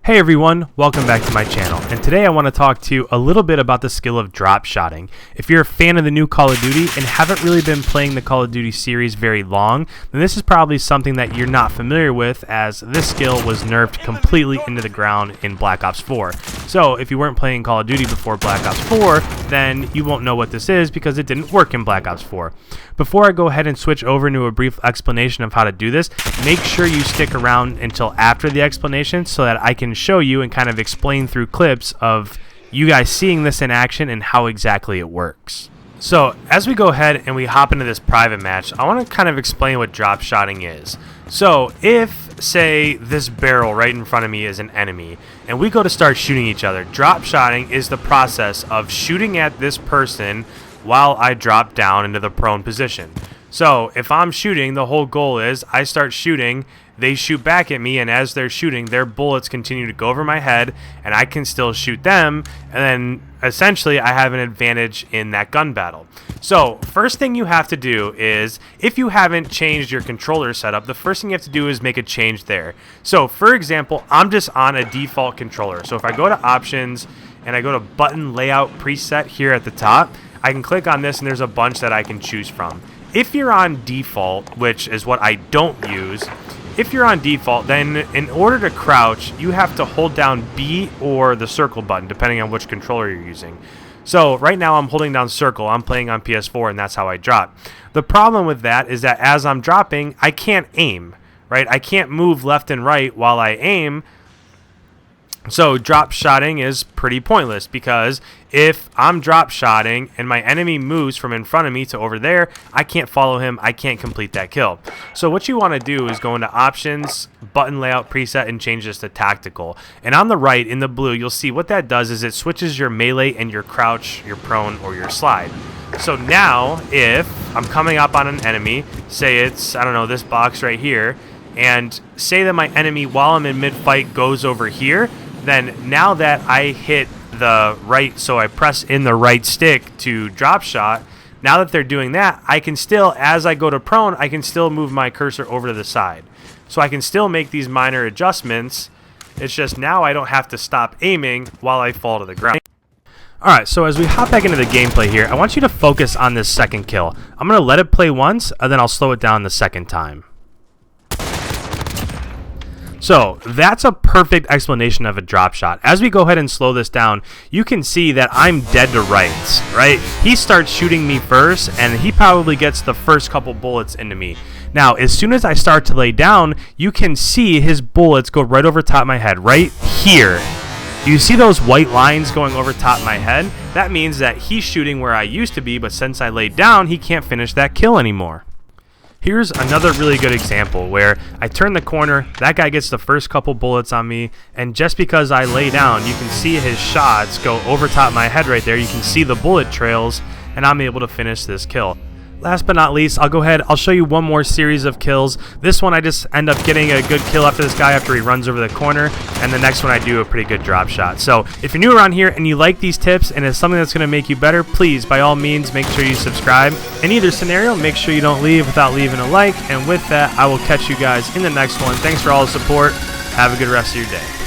Hey everyone, welcome back to my channel, and today I want to talk to you a little bit about the skill of dropshotting. If you're a fan of the new Call of Duty and haven't really been playing the Call of Duty series very long, then this is probably something that you're not familiar with, as this skill was nerfed completely into the ground in Black Ops 4. So if you weren't playing Call of Duty before Black Ops 4, then you won't know what this is because it didn't work in Black Ops 4. Before I go ahead and switch over into a brief explanation of how to do this, make sure you stick around until after the explanation so that I can show you and kind of explain through clips of you guys seeing this in action and how exactly it works. So as we go ahead and we hop into this private match, I want to kind of explain what dropshotting is. So if, say, this barrel right in front of me is an enemy and we go to start shooting each other, dropshotting is the process of shooting at this person while I drop down into the prone position. So if I'm shooting, the whole goal is I start shooting, they shoot back at me, and as they're shooting, their bullets continue to go over my head, and I can still shoot them, and then essentially I have an advantage in that gun battle. So first thing you have to do is, if you haven't changed your controller setup, the first thing you have to do is make a change there. So for example, I'm just on a default controller. So if I go to options and I go to button layout preset here at the top, I can click on this and there's a bunch that I can choose from. If you're on default, which is what I don't use, if you're on default, then in order to crouch, you have to hold down B or the circle button, depending on which controller you're using. So right now I'm holding down circle. I'm playing on PS4, and that's how I drop. The problem with that is that as I'm dropping, I can't aim, right? I can't move left and right while I aim. So dropshotting is pretty pointless, because if I'm dropshotting and my enemy moves from in front of me to over there, I can't follow him, I can't complete that kill. So what you want to do is go into options, button layout preset, and change this to tactical. And on the right in the blue, you'll see what that does is it switches your melee and your crouch, your prone, or your slide. So now if I'm coming up on an enemy, say it's, I don't know, this box right here, and say that my enemy while I'm in mid-fight goes over here, then now that I hit the right, so I press in the right stick to drop shot, now that they're doing that, I can still, as I go to prone, I can still move my cursor over to the side. So I can still make these minor adjustments. It's just now I don't have to stop aiming while I fall to the ground. Alright, so as we hop back into the gameplay here, I want you to focus on this second kill. I'm going to let it play once, and then I'll slow it down the second time. So that's a perfect explanation of a drop shot. As we go ahead and slow this down, you can see that I'm dead to rights, right? He starts shooting me first, and he probably gets the first couple bullets into me. Now, as soon as I start to lay down, you can see his bullets go right over top of my head, right here. You see those white lines going over top of my head? That means that he's shooting where I used to be, but since I laid down, he can't finish that kill anymore. Here's another really good example where I turn the corner, that guy gets the first couple bullets on me, and just because I lay down, you can see his shots go over top of my head right there. You can see the bullet trails, and I'm able to finish this kill. Last but not least, I'll go ahead, I'll show you one more series of kills. This one I just end up getting a good kill after this guy after he runs over the corner, and the next one I do a pretty good drop shot. So if you're new around here and you like these tips and it's something that's going to make you better, please, by all means, make sure you subscribe. In either scenario, make sure you don't leave without leaving a like, and with that, I will catch you guys in the next one. Thanks for all the support. Have a good rest of your day.